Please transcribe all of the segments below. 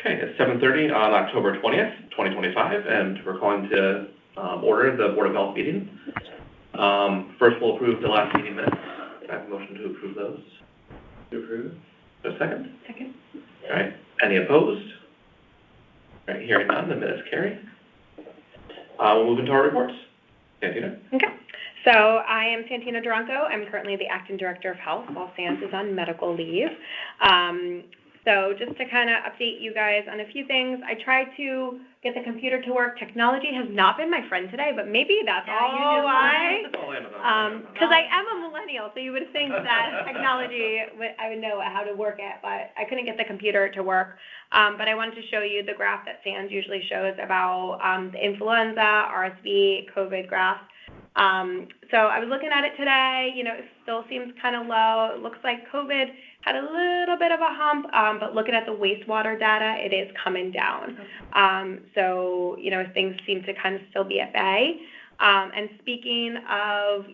Okay, it's 7:30 on October 20th, 2025, and we're calling to order the Board of Health meeting. First, we'll approve the last meeting minutes. I have a motion to approve those. To approve. A second? Second. All right. Any opposed? All right, hearing none, the minutes carry. We'll move into our reports. Santina? Okay. So I am Santina Duranco. I'm currently the Acting Director of Health while Sans is on medical leave. So just to kind of update you guys on a few things, I tried to get the computer to work. Technology has not been my friend today, but maybe that's all why. Because I am a millennial, so you would think that technology, I would know how to work it, but I couldn't get the computer to work. But I wanted to show you the graph that Sans usually shows about the influenza, RSV, COVID graph. So I was looking at it today, it still seems kind of low. It looks like COVID had a little bit of a hump, but looking at the wastewater data, it is coming down. So, things seem to kind of still be at bay. And speaking of,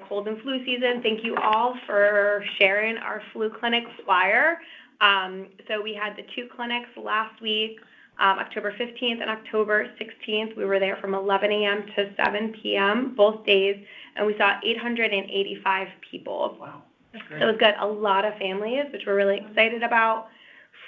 cold and flu season, thank you all for sharing our flu clinic flyer. So we had the two clinics last week. October 15th and October 16th. We were there from 11 a.m. to 7 p.m. both days, and we saw 885 people. Wow, that's great. So it was good. A lot of families, which we're really excited about.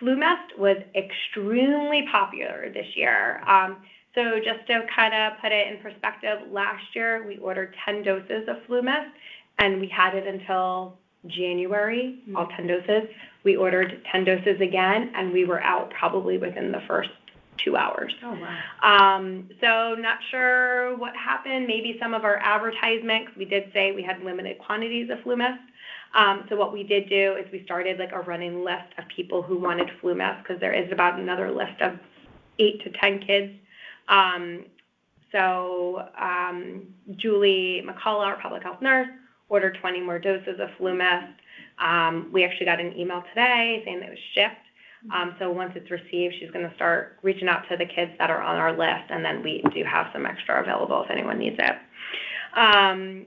FluMest was extremely popular this year. So just to kind of put it in perspective, last year we ordered 10 doses of FluMest, and we had it until January, all 10 doses. We ordered 10 doses again, and we were out probably within the first 2 hours. Oh, wow. So not sure what happened. Maybe some of our advertisements, we did say we had limited quantities of FluMest. So what we did do is we started like a running list of people who wanted FluMest, because there is about another list of 8 to 10 kids. Julie McCullough, our public health nurse, ordered 20 more doses of FluMest. We actually got an email today saying that it was shipped. So once it's received, she's going to start reaching out to the kids that are on our list, and then we do have some extra available if anyone needs it.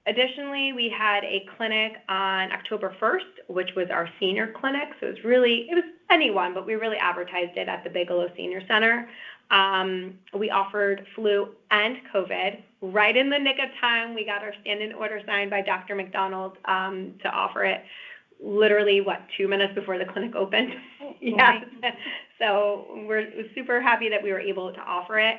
Additionally, we had a clinic on October 1st, which was our senior clinic. So it was anyone, but we really advertised it at the Bigelow Senior Center. We offered flu and COVID right in the nick of time. We got our stand-in order signed by Dr. McDonald to offer it literally, 2 minutes before the clinic opened. Yeah. So we're super happy that we were able to offer it.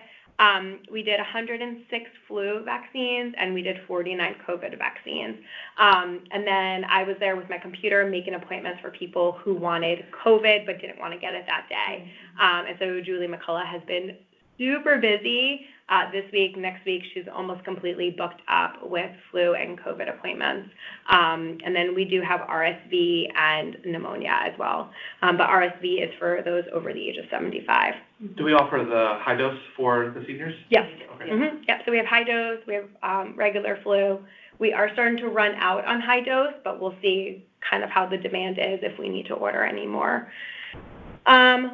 We did 106 flu vaccines, and we did 49 COVID vaccines. And then I was there with my computer making appointments for people who wanted COVID but didn't want to get it that day. And so Julie McCullough has been super busy this week. Next week, she's almost completely booked up with flu and COVID appointments. And then we do have RSV and pneumonia as well. But RSV is for those over the age of 75. Do we offer the high dose for the seniors? Yes. Okay. Mm-hmm. Yep. So we have high dose. We have regular flu. We are starting to run out on high dose, but we'll see kind of how the demand is if we need to order any more.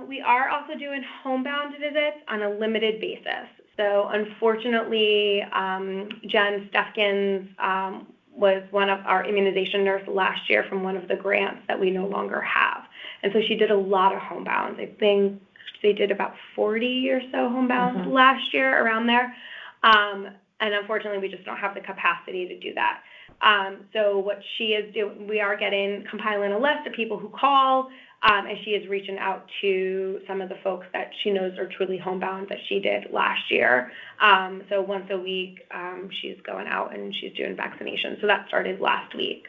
We are also doing homebound visits on a limited basis. So unfortunately, Jen Stefkins was one of our immunization nurse last year from one of the grants that we no longer have. And so she did a lot of homebounds. I think they did about 40 or so homebounds last year, around there. And unfortunately, we just don't have the capacity to do that. So what she is doing, we are compiling a list of people who call, and she is reaching out to some of the folks that she knows are truly homebound that she did last year. So once a week, she's going out and she's doing vaccinations. So that started last week.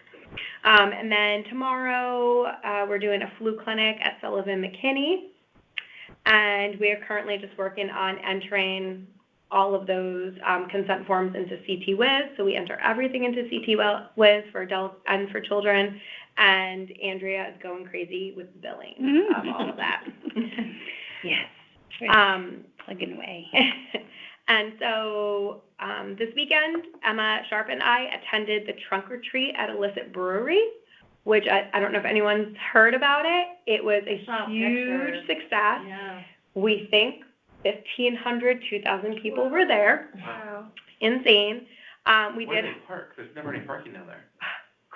And then tomorrow, we're doing a flu clinic at Sullivan McKinney. And we are currently just working on entering all of those consent forms into CT-WIZ. So we enter everything into CT-WIZ for adults and for children. And Andrea is going crazy with billing of all of that. Yes. Plugging away. And so this weekend, Emma Sharp and I attended the trunk or treat at Illicit Brewery, which I don't know if anyone's heard about it. It was a huge success. Yeah. We think 1,500, 2,000 people were there. Wow. Insane. Where do they park? There's never any parking down there.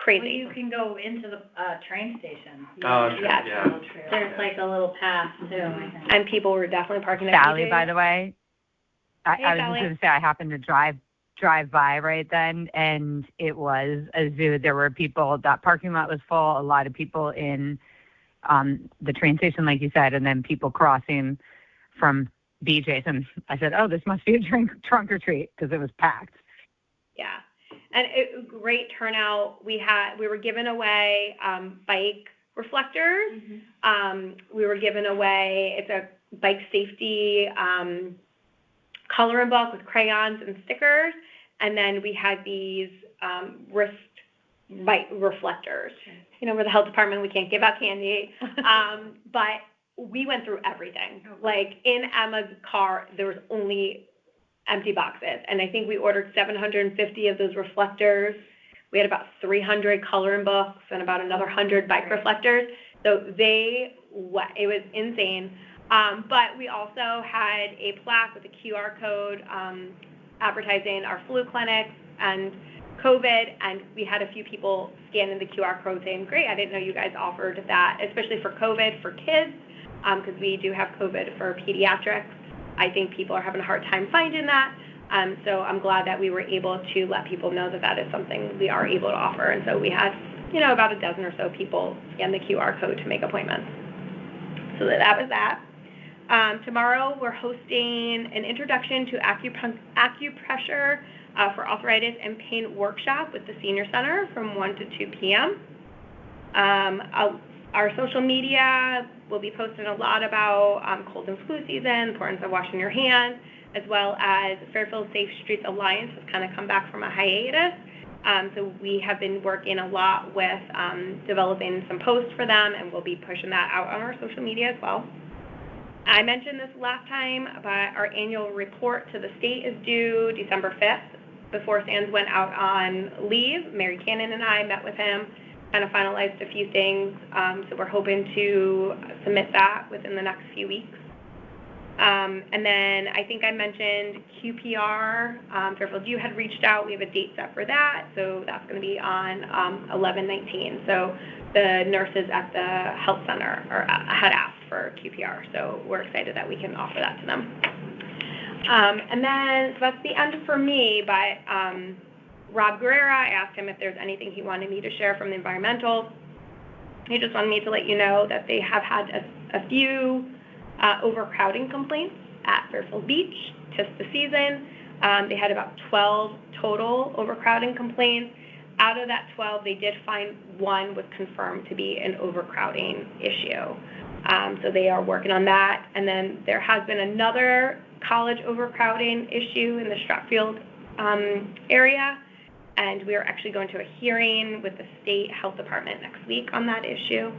crazy. Well, you can go into the, train station. Oh, sure, Yes. yeah. There's like a little path too, I think. And people were definitely parking at Sally, BJ's. by the way, Hey, I was Sally. just going to say I happened to drive by right then, and it was as if there were people. That parking lot was full. A lot of people in the train station, like you said, and then people crossing from BJ's. And I said, "Oh, this must be a trunk or treat," because it was packed. Yeah, and great turnout. We were giving away bike reflectors. We were giving away, it's a bike safety coloring book with crayons and stickers, and then we had these wrist bike reflectors. You know, we're the health department, we can't give out candy, but we went through everything. Like in Emma's car, there was only empty boxes, and I think we ordered 750 of those reflectors. We had about 300 coloring books and about another 100 bike reflectors. So it was insane. But we also had a plaque with a QR code advertising our flu clinics and COVID, and we had a few people scanning the QR code saying, "Great, I didn't know you guys offered that," especially for COVID for kids, because we do have COVID for pediatrics. I think people are having a hard time finding that. So I'm glad that we were able to let people know that that is something we are able to offer. And so we had, about a dozen or so people scan the QR code to make appointments. So that was that. Tomorrow we're hosting an introduction to acupressure for arthritis and pain workshop with the Senior Center from 1 to 2 p.m. Our social media will be posting a lot about cold and flu season, the importance of washing your hands, as well as Fairfield Safe Streets Alliance has kind of come back from a hiatus. So we have been working a lot with developing some posts for them, and we'll be pushing that out on our social media as well. I mentioned this last time, but our annual report to the state is due December 5th. Before Sands went out on leave, Mary Cannon and I met with him, kind of finalized a few things, so we're hoping to submit that within the next few weeks. And then I think I mentioned QPR. Fairfield U had reached out. We have a date set for that, so that's going to be on 11/19. So the nurses at the health center had asked for QPR, so we're excited that we can offer that to them. And then so that's the end for me, but Rob Guerrera, I asked him if there's anything he wanted me to share from the environmental. He just wanted me to let you know that they have had a few overcrowding complaints at Fairfield Beach, 'tis the season. They had about 12 total overcrowding complaints. Out of that 12, they did find one was confirmed to be an overcrowding issue. So they are working on that. And then there has been another college overcrowding issue in the Stratfield area. And we are actually going to a hearing with the state health department next week on that issue.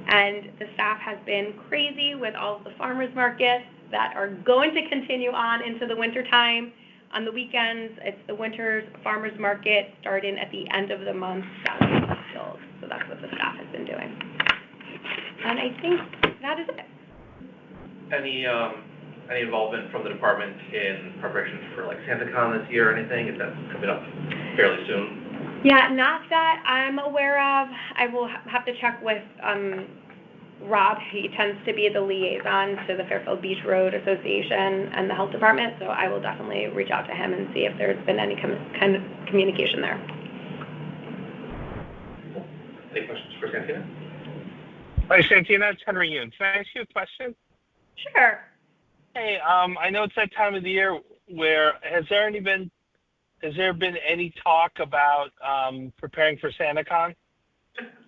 And the staff has been crazy with all of the farmers markets that are going to continue on into the winter time. On the weekends, it's the winter's farmers market starting at the end of the month down in the field. So that's what the staff has been doing. And I think that is it. Any involvement from the department in preparation for like SantaCon this year or anything? Is that coming up fairly soon? Yeah, not that I'm aware of. I will have to check with Rob. He tends to be the liaison to the Fairfield Beach Road Association and the health department, so I will definitely reach out to him and see if there's been any kind of communication there. Any questions for Santina? Hi, Santina, it's Henry Yoon. Can I ask you a question? Sure. Hey, I know it's that time of the year where has there been any talk about preparing for SantaCon?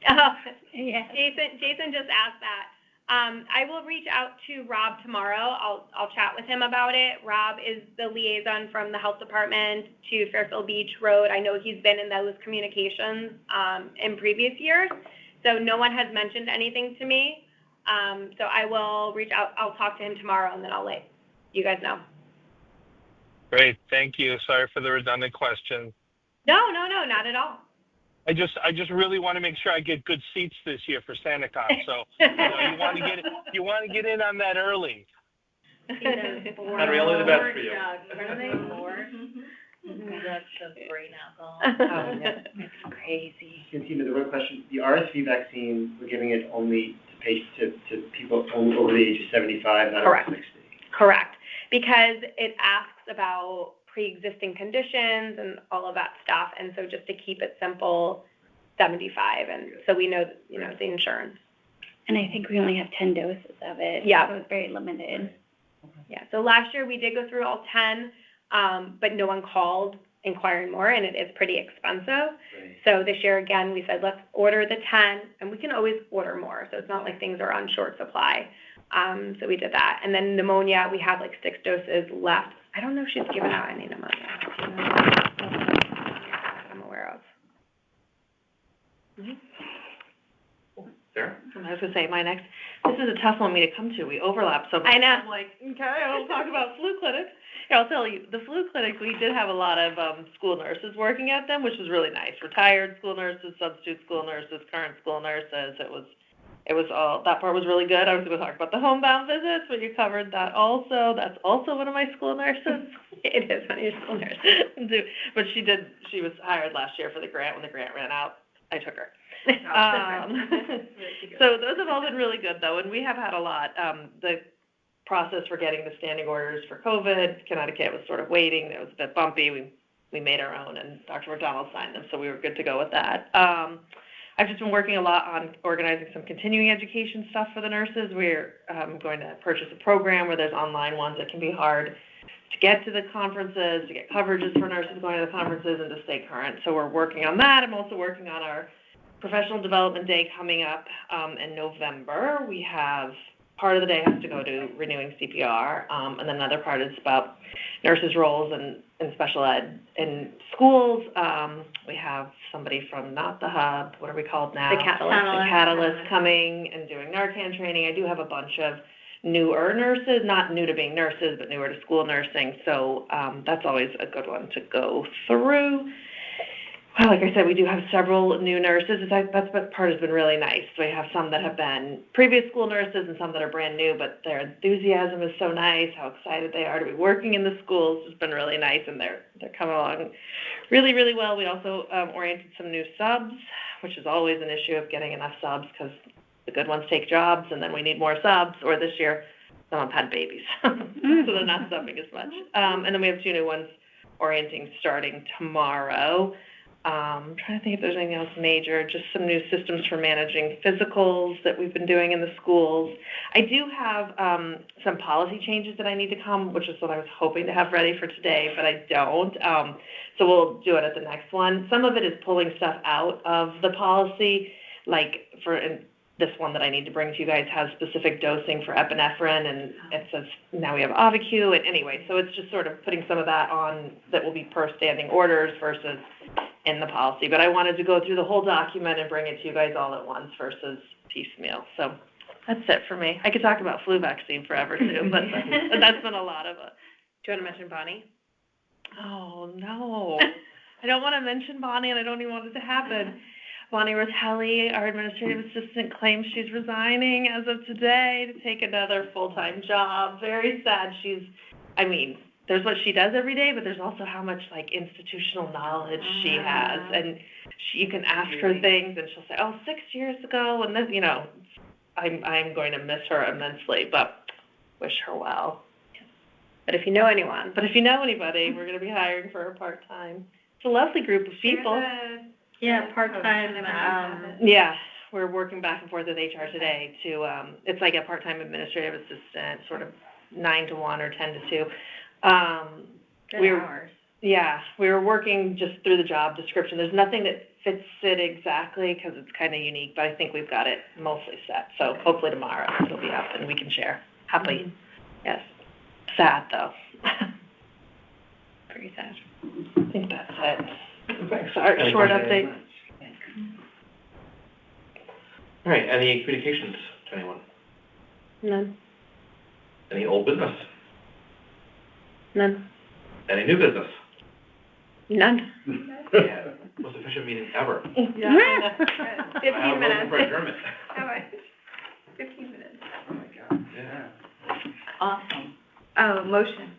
Yeah. Jason just asked that. I will reach out to Rob tomorrow. I'll chat with him about it. Rob is the liaison from the health department to Fairfield Beach Road. I know he's been in those communications in previous years, so no one has mentioned anything to me. So I will reach out. I'll talk to him tomorrow, and then I'll let you guys know. Great, thank you. Sorry for the redundant question. No, not at all. I just really want to make sure I get good seats this year for SantaCon. So you want to get in on that early. Henry, only the best for you. What are they for? That's just brain alcohol. Oh, that's crazy. Continue the real question. The RSV vaccine, we're giving it only to people over the age of 75, not over Correct. 60. Correct, because it asks about pre-existing conditions and all of that stuff, and so just to keep it simple, 75, and so we know, the insurance. And I think we only have 10 doses of it. Yeah. So it's very limited. Yeah, so last year we did go through all 10, but no one called inquiring more, and it is pretty expensive. Right. So this year, again, we said, let's order the 10, and we can always order more, so it's not like things are on short supply. So we did that. And then pneumonia, we have like 6 doses left. I don't know if she's given out any pneumonia. Do you know? I'm aware of. Sarah? I was gonna say, this is a tough one to come to. We overlap so much. I know. I'm like, okay, I'll talk about flu clinics. Here, I'll tell you, the flu clinics, we did have a lot of school nurses working at them, which was really nice. Retired school nurses, substitute school nurses, current school nurses. It was all, that part was really good. I was gonna talk about the homebound visits, but you covered that also. That's also one of my school nurses. It is one of your school nurses. But she was hired last year for the grant. When the grant ran out, I took her. So those have all been really good, though, and we have had a lot. The process for getting the standing orders for COVID, Connecticut was sort of waiting. It was a bit bumpy. We made our own, and Dr. McDonald signed them, so we were good to go with that. I've just been working a lot on organizing some continuing education stuff for the nurses. We're going to purchase a program where there's online ones that can be hard to get to the conferences, to get coverages for nurses going to the conferences, and to stay current. So we're working on that. I'm also working on our Professional Development Day coming up in November. We have part of the day has to go to renewing CPR, and then another part is about nurses' roles in special ed in schools. We have somebody from not the hub, what are we called now? The Catalyst coming and doing Narcan training. I do have a bunch of newer nurses, not new to being nurses, but newer to school nursing. So that's always a good one to go through. Well, like I said, we do have several new nurses. That part has been really nice. We have some that have been previous school nurses and some that are brand new, but their enthusiasm is so nice, how excited they are to be working in the schools has been really nice, and they're coming along really, really well. We also oriented some new subs, which is always an issue of getting enough subs because the good ones take jobs, and then we need more subs, or this year some have had babies, so they're not subbing as much. And then we have 2 new ones orienting starting tomorrow. I'm trying to think if there's anything else major, just some new systems for managing physicals that we've been doing in the schools. I do have some policy changes that I need to come, which is what I was hoping to have ready for today, but I don't. So we'll do it at the next one. Some of it is pulling stuff out of the policy, like this one that I need to bring to you guys has specific dosing for epinephrine, and it says now we have Auvi-Q, and anyway, so it's just sort of putting some of that on that will be per standing orders versus in the policy. But I wanted to go through the whole document and bring it to you guys all at once versus piecemeal. So that's it for me. I could talk about flu vaccine forever too, but that's been a lot of it. Do you want to mention Bonnie? Oh, no. I don't want to mention Bonnie, and I don't even want it to happen. Bonnie Rotelli, our administrative assistant, claims she's resigning as of today to take another full-time job. Very sad. There's what she does every day, but there's also how much, institutional knowledge she has. And you can ask her things, and she'll say, 6 years ago, and this, I'm going to miss her immensely, but wish her well. But if you know anyone. But if you know anybody, we're going to be hiring for her part-time. It's a lovely group of people. Yeah, part-time, Yeah, we're working back and forth with HR today to, it's like a part-time administrative assistant, sort of 9 to 1 or 10 to 2. good hours. Yeah, we were working just through the job description. There's nothing that fits it exactly because it's kind of unique, but I think we've got it mostly set. So hopefully tomorrow it'll be up and we can share happily. Mm-hmm. Yes. Sad though. Very sad. I think that's it. Sorry, short update. All right, any communications to anyone? None. Any old business? None. Any new business? None. Yeah, most efficient meeting ever. Yeah. 15 I have a motion minutes. for adjournment. All right. 15 minutes. Oh my God, yeah. Awesome. Oh, motion.